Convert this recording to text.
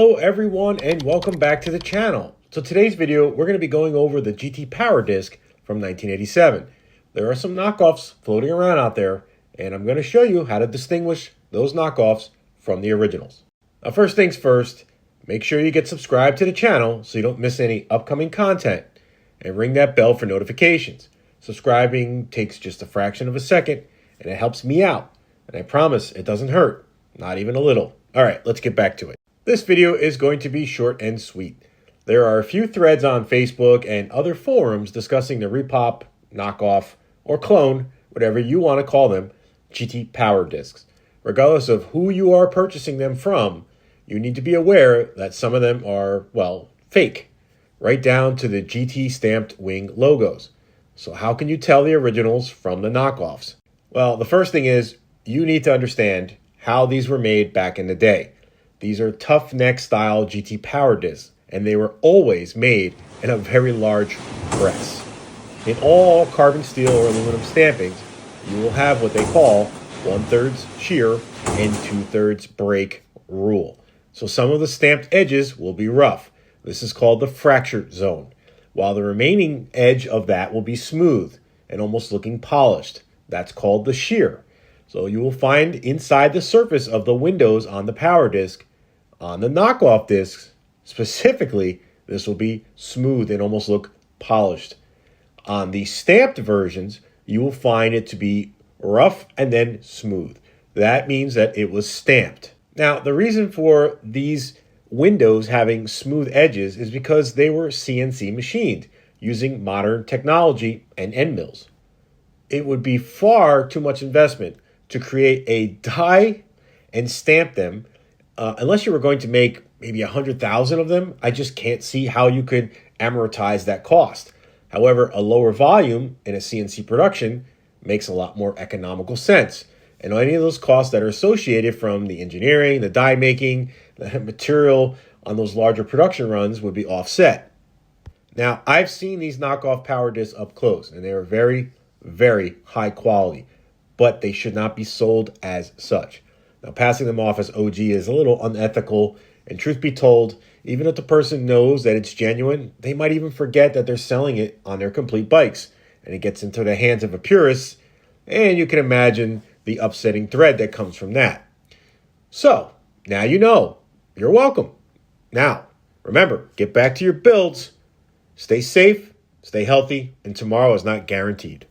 Hello everyone and welcome back to the channel. So today's video, we're going to be going over the GT Power Disc from 1987. There are some knockoffs floating around out there, and I'm going to show you how to distinguish those knockoffs from the originals. Now, first things first, make sure you get subscribed to the channel so you don't miss any upcoming content, and ring that bell for notifications. Subscribing takes just a fraction of a second, and it helps me out. And I promise it doesn't hurt, not even a little. All right, let's get back to it. This video is going to be short and sweet. There are a few threads on Facebook and other forums discussing the repop, knockoff, or clone, whatever you want to call them, GT Power Discs. Regardless of who you are purchasing them from, you need to be aware that some of them are, well, fake, right down to the GT stamped wing logos. So how can you tell the originals from the knockoffs? Well, the first thing is you need to understand how these were made back in the day. These are tough neck style GT Power Discs, and they were always made in a very large press. In all carbon steel or aluminum stampings, you will have what they call 1/3 shear and 2/3 break rule. So some of the stamped edges will be rough. This is called the fracture zone, while the remaining edge of that will be smooth and almost looking polished. That's called the shear. So you will find inside the surface of the windows on the Power Disc. On the knockoff discs, specifically, this will be smooth and almost look polished. On the stamped versions, you will find it to be rough and then smooth. That means that it was stamped. Now, the reason for these windows having smooth edges is because they were CNC machined using modern technology and end mills. It would be far too much investment to create a die and stamp them. Unless you were going to make maybe 100,000 of them, I just can't see how you could amortize that cost. However, a lower volume in a CNC production makes a lot more economical sense. And any of those costs that are associated from the engineering, the die making, the material on those larger production runs would be offset. Now, I've seen these knockoff Power Discs up close, and they are very, very high quality, but they should not be sold as such. Now, passing them off as OG is a little unethical, and truth be told, even if the person knows that it's genuine, they might even forget that they're selling it on their complete bikes, and it gets into the hands of a purist, and you can imagine the upsetting thread that comes from that. So, now you know. You're welcome. Now, remember, get back to your builds, stay safe, stay healthy, and tomorrow is not guaranteed.